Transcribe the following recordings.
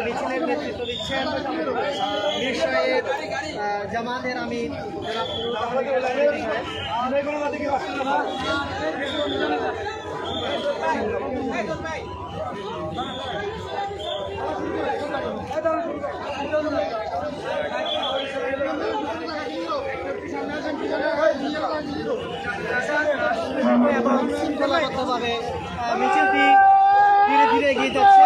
মিছিলের নেতৃত্ব দিচ্ছেন জামাতের আমির এবং শৃঙ্খলাবদ্ধভাবে মিছিলটি ধীরে ধীরে এগিয়ে যাচ্ছে।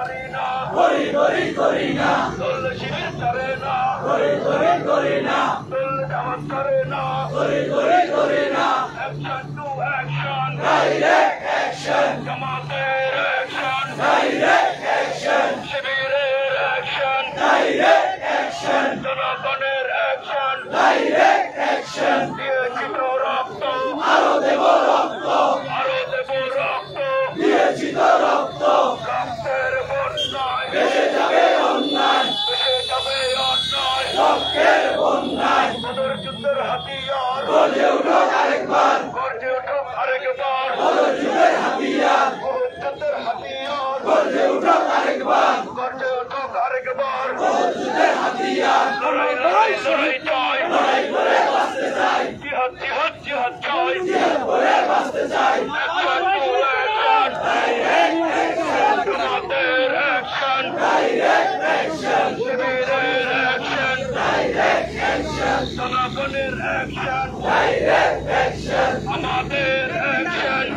দল শিবির করে না দল জামাত করে না অ্যাকশন টু অ্যাকশন জামাতের অ্যাকশন শিবিরের অ্যাকশন জনগণের অ্যাকশন দিয়েছি তো রক্ত আরো দেব রক্ত দিয়েছি তো রক্ত রক্তের বন্যায় ভেসে যাবে অন্যায় রক্তের বন্যায় বদর যুদ্ধের হাতিয়ার গর্জে উঠুক আরেকবার বদর যুদ্ধের হাতিয়ার যুদ্ধের হাতিয়ার গর্জে উঠুক আরেকবার বদর যুদ্ধের হাতিয়ার লড়াই চাই লড়াই করে বাঁচতে চাই জিহাদ চাই জিহাদ করে বাঁচতে চাই জমাতের অ্যাকশন শিবিরের অ্যাকশন জনগণের অ্যাকশন আমাদের অ্যাকশন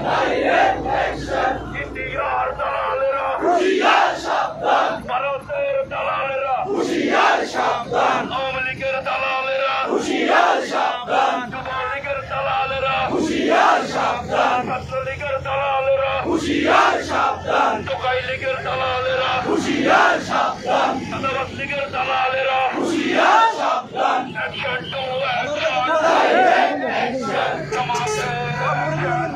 ইন্ডিয়ার দালালেরা হুঁশিয়ার সাবধান ভারতের দালালেরা হুঁশিয়ার সাবধান আওয়ামী লীগের দালালেরা হুঁশিয়ার সাবধান যুবলীগের দালালেরা হুঁশিয়ার সাবধান ছাত্রলীগের দালালেরা হুঁশিয়ার সাবধান টোকাই লীগের দালালেরা হুঁশিয়ার সাবধান সাদাবাদ লীগের দালালেরা হুঁশিয়ার সাবধান অ্যাকশন টু অ্যাকশন জামাতের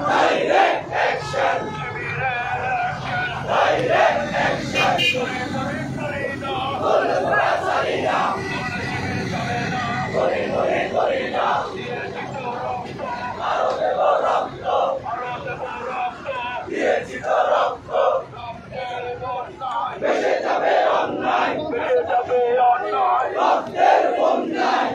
অ্যাকশন শিবিরের অ্যাকশন আরো দেব রক্ত দিয়েছি তো রক্ত ভেসে যাবে অন্যায় রক্তের বন্যায়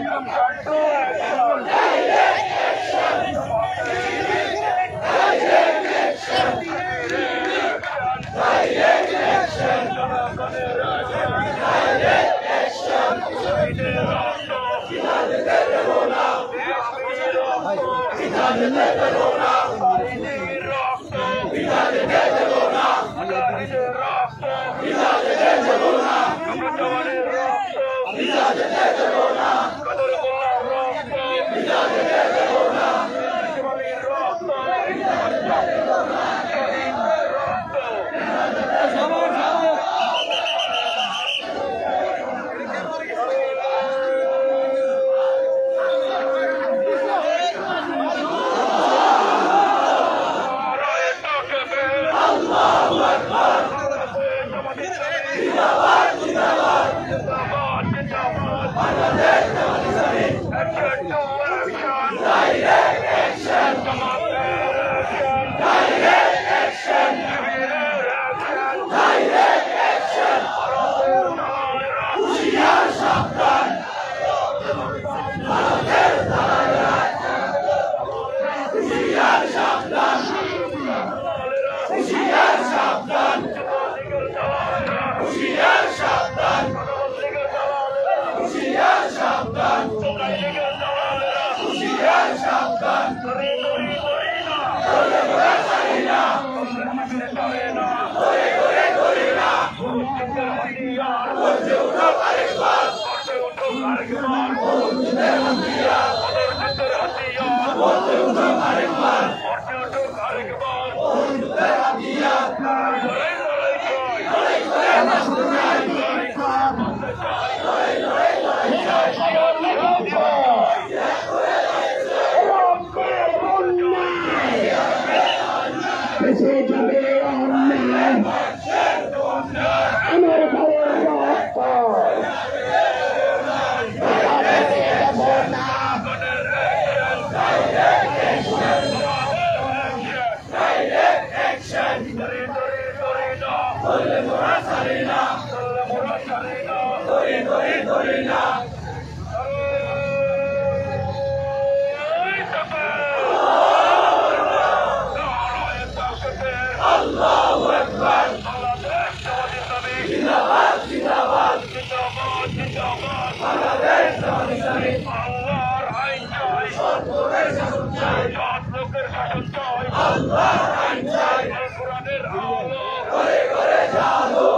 আল্লাহর আইন চাই, কোরআনের আলো, ঘরে ঘরে জালো।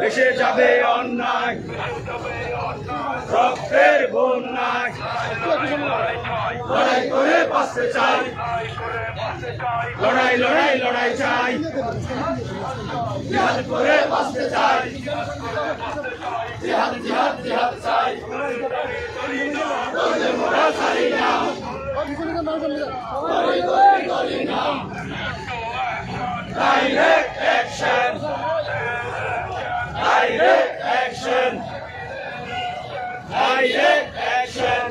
এসে যাবে অন্যায়, রক্তের বন্যায়, লড়াই করে বাঁচতে চাই, লড়াই লড়াই লড়াই চাই, জিহাদ করে বাঁচতে চাই, জিহাদ জিহাদ জিহাদ চাই, মোরা ছাড়ি না। action, direct action,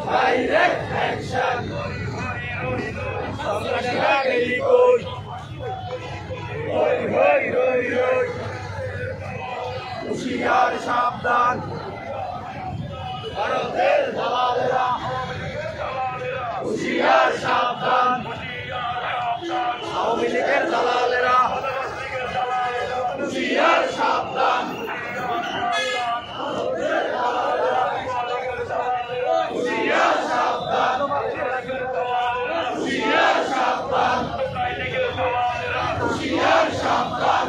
direct action. সন্ত্রাসীরা গেলি কই, হই হই হই হই, হুঁশিয়ার সাবধান, ভারতের দালালেরা, হুঁশিয়ার সাবধান, আওয়ামী লীগের দালালেরা, হুঁশিয়ার সাবধান, হুঁশিয়ার সাবধান, হুঁশিয়ার সাবধান, হুঁশিয়ার সাবধান,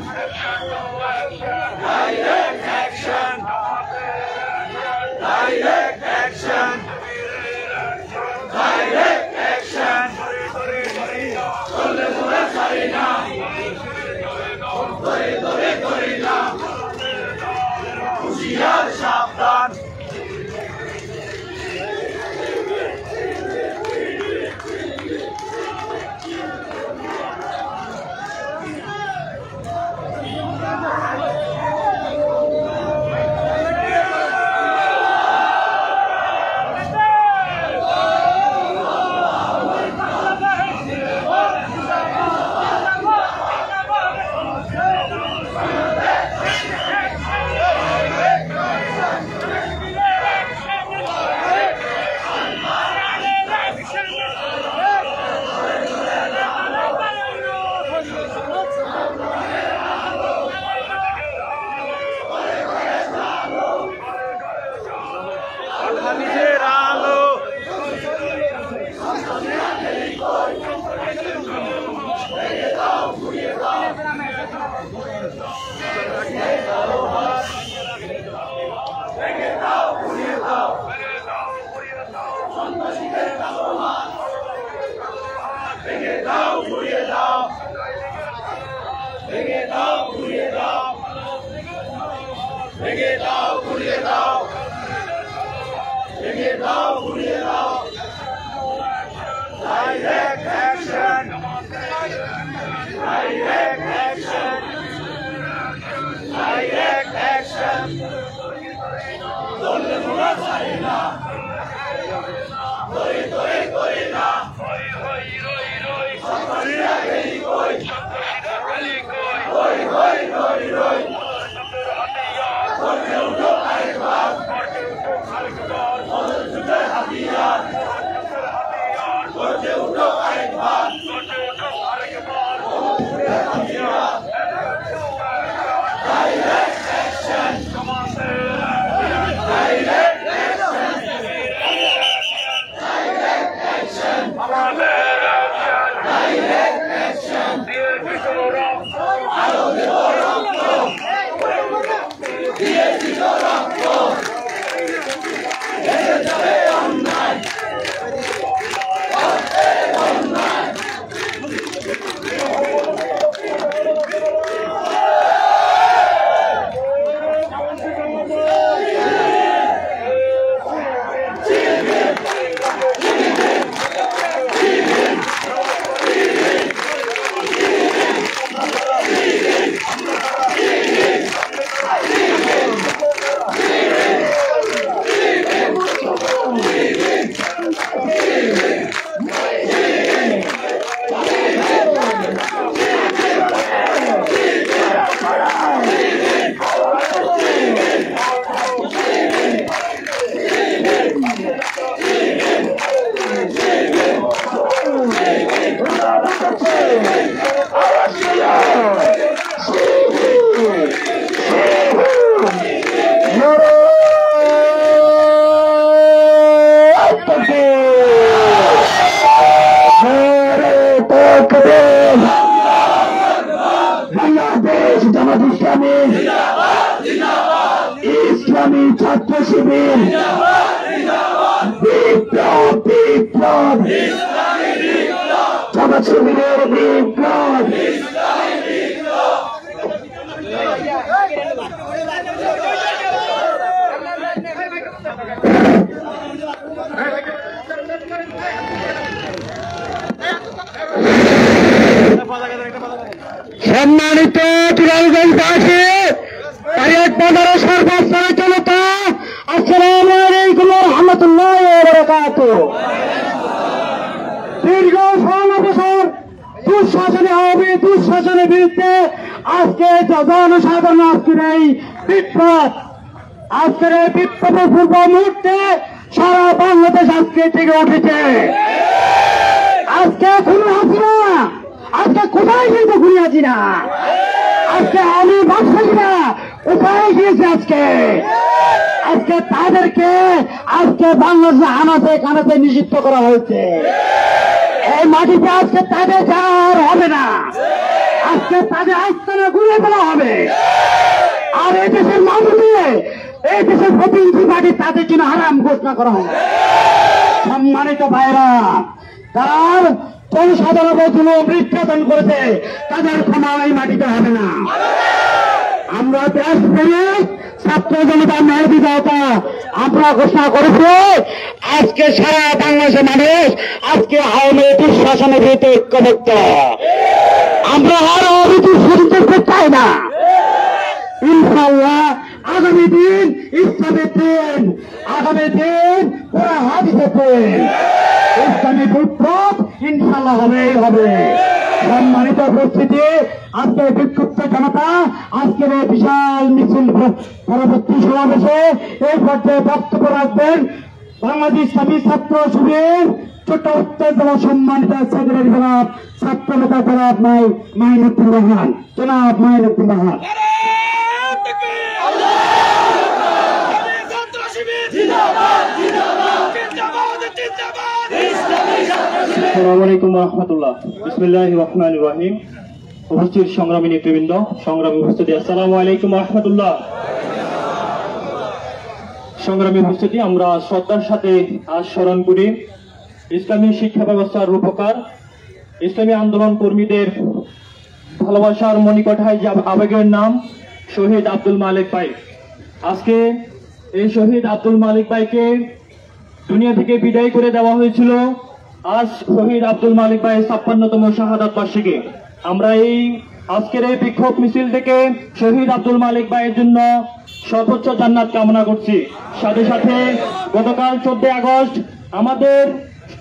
direct action, direct action, direct action. Korle mora sare na, dore dore kore na. Hushiyar সাবধান, নিজের আলো, ভেঙে দাও ঘুরিয়ে দাও, ভেঙে দাও ঘুরিয়ে দাও, ভেঙে দাও ঘুরিয়ে দাও, ভেঙে দাও ঘুরিয়ে দাও, direct action, direct action, direct action. ধরলে মোরা ছাড়ি না, ধরে ধরে করে না, সন্ত্রাসীরা গেলি কই, হই হই হই হই, করতে উঠো আরেকবার, মদত যুদ্ধের হাতিয়ার, করতে উঠো আরেকবার, মদত যুদ্ধের হাতিয়ার, direct action, direct action, direct action, direct action, আরো দেব রক্ত, দিয়েছি তো রক্ত, হেরে যাবে অন্যায়, অন্যায়। ইসলামী ছাত্র শিবির বিপ্লব বিপ্লব ছাত্র শিবিরের বিপ্লব সম্মানিত তুরালগঞ্জবাসী বাজারের সর্বস্তরের জনতা, আসসালামু আলাইকুম ওয়া রাহমাতুল্লাহি ওয়া বারাকাতুহু। দীর্ঘ 16 বছর দুঃশাসনের বিরুদ্ধে আজকে জনসাধারণ আজকের এই বিপ্লবের পূর্ব মুহূর্তে সারা বাংলাদেশ আজকে থেকে উঠেছে। আজকে খুনি হাসিনা, আজকে কোথায় গিয়েছে খুনি হাসিনা? আজকে আমি বাদশাহীরা কোথায় গিয়েছে? আজকে তাদেরকে আজকে বাংলাদেশে আনাতে কানাতে নিষিদ্ধ করা হয়েছে। এই মাটিতে আজকে তাদের যাওয়ার হবে না, আজকে তাদের আস্তানা ঘুরে ফেলা হবে। আর এই দেশের মানুষে, এই দেশের প্রতিনিধি মাটি তাদের জন্য হারাম ঘোষণা করা হবে। সম্মানিত ভাইরা, তার জনসাধারণ নির্যাতন করেছে, তাদের ক্ষমা এই মাটিতে হবে না। আমরা দেশ প্রেমিক ছাত্র জনতা মেহনতি জনতা আমরা ঘোষণা করেছি, আজকে সারা বাংলাদেশের মানুষ আজকে আওয়ামী দুঃশাসনের বিরুদ্ধে ঐক্যবদ্ধ। আমরা আর অভিযোগ শুরু করতে চাই না। ইনশাআল্লাহ আগামী দিন ইসলামের দিন, আগামী দিন পুরা হাদিসের দিন, ইসলামী বিপ্লব ইনশাআল্লাহ হবে। সম্মানিত উপস্থিতি, আজকে বিক্ষুব্ধ জনতা আজকের এই বিশাল মিছিল পরবর্তী সমাবেশে এই পর্যায়ে বক্তব্য রাখবেন বাংলাদেশ ইসলামী ছাত্র শিবির ছোট উত্তর জেলা সম্মানিত সেক্রেটারি জনাব ছাত্র নেতা জনাব মাইনুদ্দিন রহমান। জনাব মাইনুদ্দিন রহমান। আসসালামু আলাইকুম ওয়া রাহমাতুল্লাহ। বিসমিল্লাহির রহমানির রহিম। উপস্থিত সংগ্রামী নেতৃবৃন্দ, সংগ্রামী উপস্থিতি, আসসালামু আলাইকুম ওয়া রাহমাতুল্লাহ। সংগ্রামী উপস্থিতি, আমরা শ্রদ্ধার সাথে আজ স্মরণ করি ইসলামী শিক্ষা ব্যবস্থার রূপকার, ইসলামী আন্দোলন কর্মীদের ভালোবাসার মণিকোঠায় যে আবেগের নাম শহীদ আব্দুল মালিক ভাই। আজকে এই শহীদ আব্দুল মালিক ভাইকে দুনিয়া থেকে বিদায় করে দেওয়া হয়েছিল। আজ শহীদ আব্দুল মালিক ভাইয়ের 56তম শাহাদাত বার্ষিকী। আমরা এই আজকের এই বিক্ষোভ মিছিল থেকে শহীদ আব্দুল মালিক ভাইয়ের জন্য সর্বোচ্চ জান্নাত কামনা করছি। সাথে সাথে গতকাল 14 আগস্ট আমাদের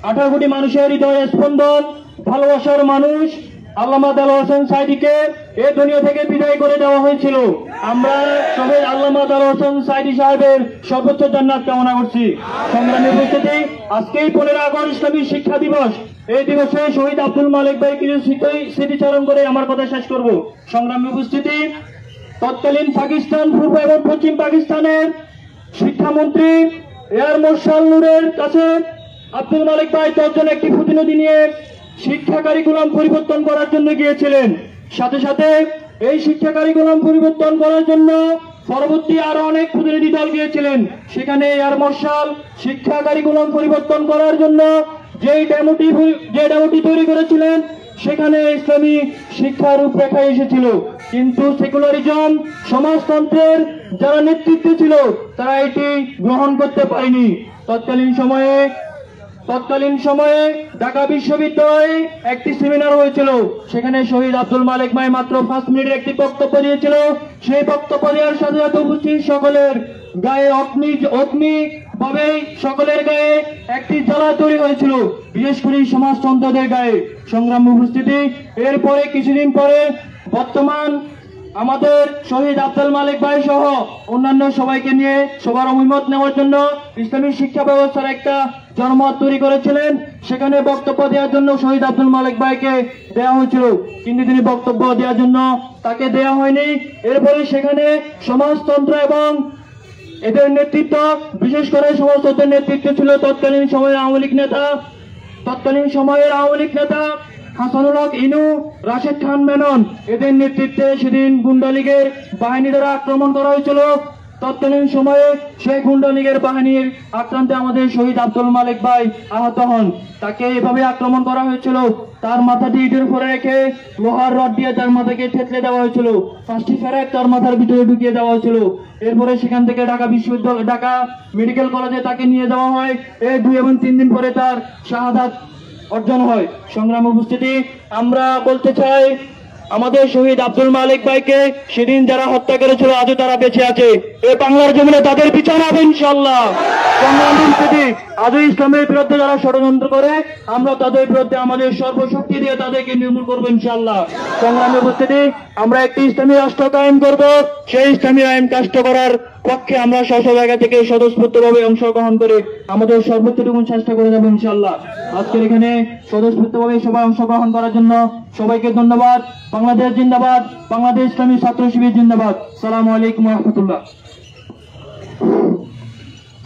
18 কোটি মানুষের হৃদয়ে স্পন্দন, ভালোবাসার মানুষ আল্লামা দেলোয়ার হোসেন সাঈদীকে এই দুনিয়া থেকে বিদায় করে দেওয়া হয়েছিল। আমরা শহীদ আল্লামা দেলোয়ার হোসেন সাঈদী সাহেবের সর্বোচ্চ জান্নাত কামনা করছি। সংগ্রামী উপস্থিতি, আজকেই 15 আগস্ট ইসলামী শিক্ষা দিবস। এই দিবসে শহীদ আব্দুল মালিক ভাই কিছু স্মৃতিচারণ করে আমার কথা শেষ করব। সংগ্রামী উপস্থিতি, তৎকালীন পাকিস্তান, পূর্ব এবং পশ্চিম পাকিস্তানের শিক্ষামন্ত্রী এয়ার মার্শাল নূরের কাছে আব্দুল মালিক ভাই 10 জন একটি প্রতিনিধি নিয়ে শিক্ষা কারিকুলাম পরিবর্তন করার জন্য গিয়েছিলেন। সাথে সাথে এই শিক্ষা কারিকুলাম পরিবর্তন করার জন্য পরবর্তী আরো অনেক প্রতিনিধি দল গিয়েছিলেন। সেখানে এয়ার মার্শাল শিক্ষা কারিকুলাম পরিবর্তন করার জন্য যে ডেমোটি তৈরি করেছিলেন সেখানে ইসলামী শিক্ষার রূপরেখা এসেছিল, কিন্তু সেকুলারিজম সমাজতন্ত্রের যারা নেতৃত্বে ছিল তারা এটি গ্রহণ করতে পারেনি। তৎকালীন সময়ে ঢাকা বিশ্ববিদ্যালয়ে একটি সেমিনার হয়েছিল। সেখানে শহীদ আব্দুল মালিক ভাই মাত্র 5 মিনিটের একটি বক্তব্য দিয়েছিল। সেই বক্তব্য দেওয়ার সাথে সাথে উপস্থিত সকলের গায়ে অগ্নি ভাবেই সকলের গায়ে একটি জ্বালা তৈরি হয়েছিল, বিশেষ করে সমাজতন্ত্রদের গায়ে। সংগ্রাম উপস্থিতি, এরপরে কিছুদিন পরে বর্তমান আমাদের শহীদ আব্দুল মালিক ভাই সহ অন্যান্য সবাইকে নিয়ে সবার অভিমত নেওয়ার জন্য ইসলামী শিক্ষা ব্যবস্থার একটা জনমত তৈরি করেছিলেন। সেখানে বক্তব্য দেওয়ার জন্য শহীদ আব্দুল মালিক ভাইকে দেওয়া হয়েছিল, কিন্তু তিনি বক্তব্য দেওয়ার জন্য তাকে দেওয়া হয়নি। এরপরে সেখানে সমাজতন্ত্র এবং এদের নেতৃত্ব, বিশেষ করে সমাজতন্ত্রের নেতৃত্ব ছিল তৎকালীন সময়ের আওয়ামী লীগ নেতা হাসানুল হক ইনু, রাশেদ খান মেনন। এদের নেতৃত্বে সেদিন গুন্ডা লীগের বাহিনী দ্বারা আক্রমণ করা হয়েছিল। তৎকালীন সময়ে সেই গুন্ডা লীগের বাহিনীর আক্রান্তে আমাদের শহীদ আব্দুল মালিক ভাই আহত হন। তাকে এভাবে আক্রমণ করা হয়েছিল, তার মাথাটি ইটের উপরে রেখে লোহার রড দিয়ে তার মাথাকে থেতলে দেওয়া হয়েছিল, 5টি ফেরেক তার মাথার ভিতরে ঢুকিয়ে দেওয়া হয়েছিল। এরপরে সেখান থেকে ঢাকা মেডিকেল কলেজে তাকে নিয়ে যাওয়া হয়। 2 এবং 3 দিন পরে তার শাহাদাত অর্জন হয়। সংগ্রাম উপস্থিতি, আমরা বলতে চাই আমাদের শহীদ আব্দুল মালিক ভাইকে সেদিন যারা হত্যা করেছিল আজও তারা বেঁচে আছে। এই বাংলার জমিনে তাদের বিচার হবে ইনশাআল্লাহ। আজও ইসলামের বিরুদ্ধে যারা ষড়যন্ত্র করে আমরা তাদের বিরুদ্ধে আমাদের সর্বশক্তি দিয়ে তাদেরকে নির্মূল করবো ইনশাআল্লাহ। সংগ্রামী উপস্থিতি, আমরা একটি ইসলামী রাষ্ট্র কায়েম করব। সেই ইসলামী আইন কায়েম করার পক্ষে আমরা স্ব জায়গা থেকে স্বতঃস্ফূর্তভাবে অংশগ্রহণ করে আমাদের সর্বোচ্চটুকু চেষ্টা করে যাবো ইনশাআল্লাহ। আজকের এখানে স্বতঃস্ফূর্তভাবে সবাই অংশগ্রহণ করার জন্য সবাইকে ধন্যবাদ। বাংলাদেশ জিন্দাবাদ, বাংলাদেশ ইসলামী ছাত্র শিবির জিন্দাবাদ। আসসালামু আলাইকুম ওয়া রাহমাতুল্লাহ।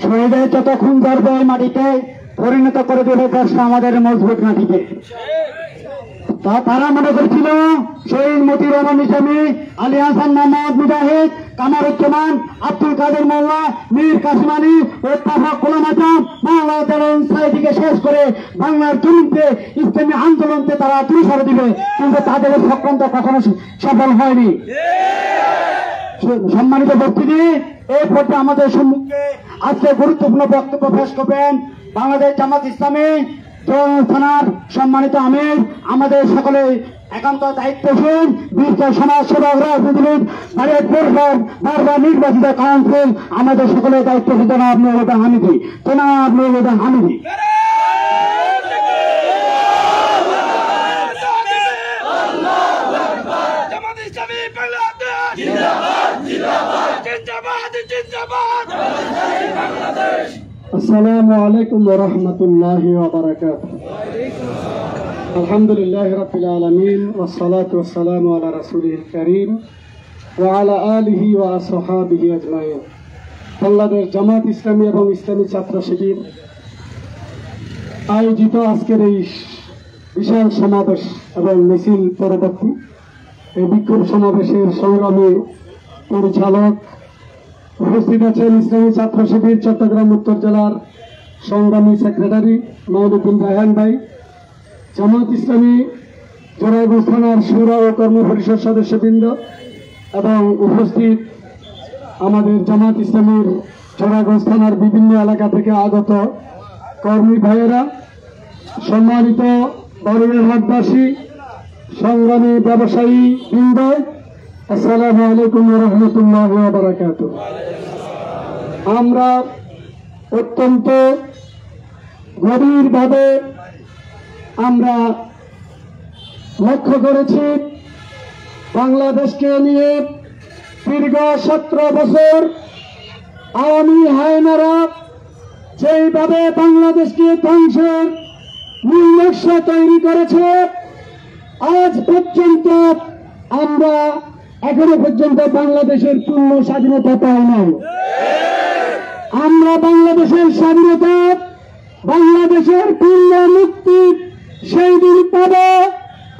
শহীদের যতক্ষণ গর্ব এই মাটিতে পরিণত করে দেবে দেশটা আমাদের মজবুত মাটিতে। তারা মনে করছিল শহীদ মতিউর রহমান নিজামী, আলী হাসান মোহাম্মদ মুজাহিদ, কামারুজ্জামান, আব্দুল কাদের মোল্লা, মীর কাসিম আলী, ওস্তাফা গোলাম আজম, বাংলা দেওয়ান সাইদিকে শেষ করে বাংলার জমিতে ইসলামী আন্দোলনকে তারা তুষার দিবে, কিন্তু তাদের চক্রান্ত কখনো সফল হয়নি। সম্মানিত উপস্থিতি, এই পর্যায়ে আমাদের সম্মুখে আজকে গুরুত্বপূর্ণ বক্তব্য পেশ করবেন বাংলাদেশ জামাত ইসলামী থানার সম্মানিত আমির, আমাদের সকলে একান্ত দায়িত্বশীল বীর সমাজ সেবক রাজনীতিবিদ বারবার নির্বাচিত কাউন্সিল, আমাদের সকলের দায়িত্বশীল জনাব নুরুল হামিদি, জনাব নুরুল হামিদি। আসসালামু আলাইকুম ওয়া রাহমাতুল্লাহি ওয়া বারাকাতুহু। আলহামদুলিল্লাহি রাব্বিল আলামিন ওয়াস সালাতু ওয়াস সালামু আলা রাসূলিল কারীম ওয়া আলা আলিহি ওয়া আসহাবিহি আজমাইন। বাংলাদেশ জামাত ইসলামী এবং ইসলামী ছাত্র শিবির আয়োজিত আজকের এই বিশাল সমাবেশ এবং মিছিল পরবর্তী এই বিক্ষোভ সমাবেশের সংগ্রামী পরিচালক, উপস্থিত আছেন ইসলামী ছাত্র শিবির চট্টগ্রাম উত্তর জেলার সংগ্রামী সেক্রেটারি মাহমুদুল রায়হান ভাই, জামাত ইসলামী জোড়াইগঞ্জ থানার শুরা ও কর্ম পরিষদ সদস্যবৃন্দ এবং উপস্থিত আমাদের জামাত ইসলামীর জোড়াইগঞ্জ থানার বিভিন্ন এলাকা থেকে আগত কর্মী ভাইয়েরা, সম্মানিত বারুইহাটবাসী, সংগ্রামী ব্যবসায়ী বৃন্দ, আসসালামু আলাইকুম ওয়া রাহমাতুল্লাহি ওয়া বারাকাতুহু। আমরা অত্যন্ত গভীরভাবে আমরা লক্ষ্য করেছি বাংলাদেশকে নিয়ে দীর্ঘ 17 বছর আওয়ামী হায়নারা যেইভাবে বাংলাদেশকে ধ্বংসের মূল নকশা তৈরি করেছে, আজ পর্যন্ত আমরা এখনো পর্যন্ত বাংলাদেশের পূর্ণ স্বাধীনতা পাই নাই। আমরা বাংলাদেশের স্বাধীনতা, বাংলাদেশের পূর্ণ মুক্তি সেই দিন পাব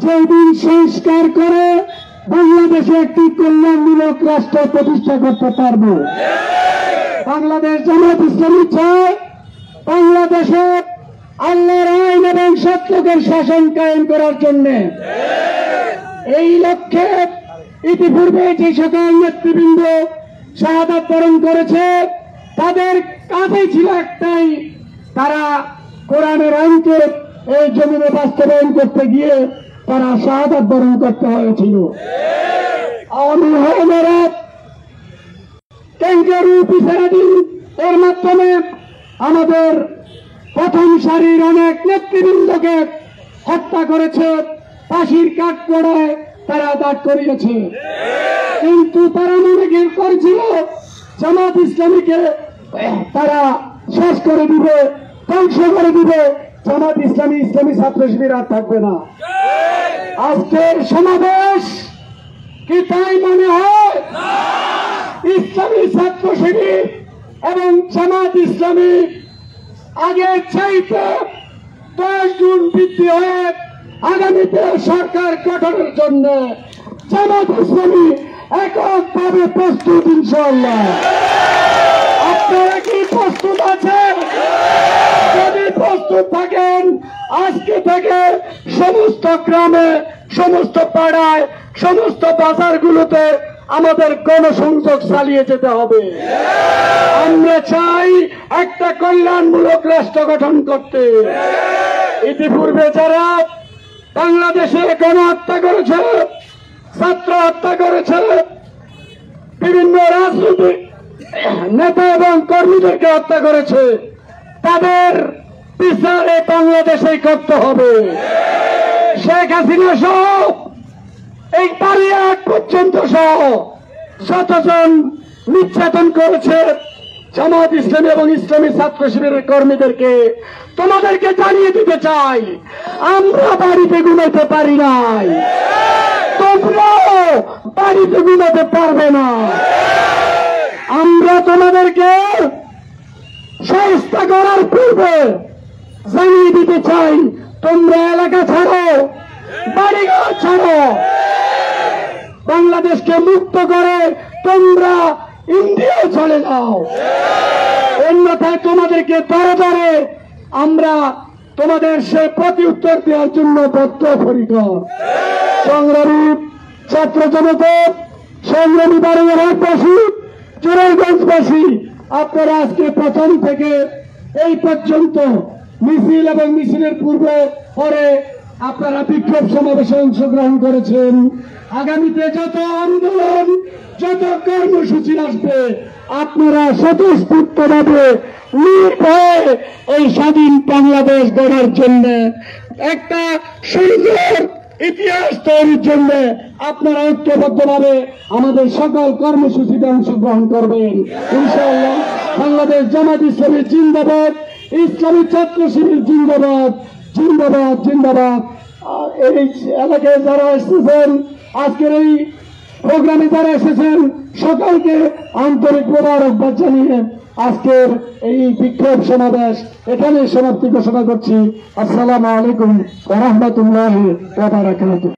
যেই দিন সংস্কার করে বাংলাদেশে একটি কল্যাণমূলক রাষ্ট্র প্রতিষ্ঠা করতে পারব। বাংলাদেশ জামাত ইসলামী চায় বাংলাদেশে আল্লাহর আইন এবং সত্যের শাসন কায়েম করার জন্য। এই লক্ষ্যে ইতিপূর্বে যে সকল নেতৃবৃন্দ শাহাদাত বরণ করেছে তাদের কাজে ছিল একটাই, তারা কোরআনের আইনকে এই জমিনে বাস্তবায়ন করতে গিয়ে তারা শাহাদাত বরণ করতে হয়েছিল। আওয়ামী হায়নারা ক্যাঙ্গারু পিছারাদিন এর মাধ্যমে আমাদের প্রথম সারির অনেক নেতৃবৃন্দকে হত্যা করেছে, ফাঁসির কাঠগড়ায় তারা দাঁড় করিয়েছে। কিন্তু তারা মনে করেছিল জামাত ইসলামীকে তারা শেষ করে দিবে, ধ্বংস করে দিবে, জামাত ইসলামী ইসলামী ছাত্র শিবির আর থাকবে না। আজকের সমাবেশ কি তাই মনে হয়? ইসলামী ছাত্র শিবির এবং জামাত ইসলামী আগের চাইতে 10 গুণ বৃদ্ধি হয়ে আগামীতে সরকার গঠনের জন্য জামাত ইসলামী এককভাবে প্রস্তুত ইনশাআল্লাহ। আপনারা কি প্রস্তুত আছেন? যদি প্রস্তুত থাকেন আজকে থেকে সমস্ত গ্রামে, সমস্ত পাড়ায়, সমস্ত বাজারগুলোতে আমাদের গণসংযোগ চালিয়ে যেতে হবে। আমরা চাই একটা কল্যাণমূলক রাষ্ট্র গঠন করতে। ইতিপূর্বে যারা বাংলাদেশে গণহত্যা করেছে, ছাত্র হত্যা করেছে, বিভিন্ন রাজনৈতিক নেতা এবং কর্মীদেরকে হত্যা করেছে, তাদের বিচার এই বাংলাদেশেই করতে হবে। শেখ হাসিনা সহ এই বাড়িয়া পর্যন্ত সহ যতজন নির্যাতন করেছে জামাত ইসলামী এবং ইসলামী ছাত্র শিবিরের কর্মীদেরকে তোমাদেরকে জানিয়ে দিতে চাই, আমরা বাড়িতে ঘুমাতে পারি নাই, তোমরাও বাড়িতে ঘুমাতে পারবে না। আমরা তোমাদেরকে শায়েস্তা করার পূর্বে জানিয়ে দিতে চাই, তোমরা এলাকা ছাড়ো, বাড়িঘর ছাড়ো, বাংলাদেশকে মুক্ত করে তোমরা ইন্ডিয়ায় চলে যাও, অন্যথায় তোমাদেরকে ধরে ধরে আমরা তোমাদের সে প্রতি উত্তর দেওয়ার জন্য বদ্ধপরিকর। সংগ্রামী ছাত্র জনতা, সংগ্রামী বাড়িঘরবাসী, চোরাইগঞ্জবাসী, আপনারা আজকে প্রথম থেকে এই পর্যন্ত মিছিল এবং মিছিলের পূর্বে পরে আপনারা বিক্ষোভ সমাবেশে অংশগ্রহণ করেছেন। আগামীতে যত আন্দোলন, যত কর্মসূচি আসবে, আপনারা স্বতঃস্ফূর্তভাবে নির্ভয়ে এই স্বাধীন বাংলাদেশ গড়ার জন্য, একটা সুন্দর ইতিহাস তৈরির জন্য আপনারা ঐক্যবদ্ধভাবে আমাদের সকল কর্মসূচিতে অংশগ্রহণ করবেন ইনশাআল্লাহ। বাংলাদেশ জামাত ইসলামী জিন্দাবাদ, ইসলামী ছাত্র শিবির জিন্দাবাদ, জিন্দাবাদ, জিন্দাবাদ। এই এলাকায় যারা এসেছেন, আজকের এই প্রোগ্রামে যারা এসেছেন, সকলকে আন্তরিক মোবারকবাদ জানিয়ে আজকের এই বিক্ষোভ সমাবেশ এখানে সমাপ্তি ঘোষণা করছি। আসসালামু আলাইকুম ওয়া রাহমাতুল্লাহি ওয়া বারাকাতুহু।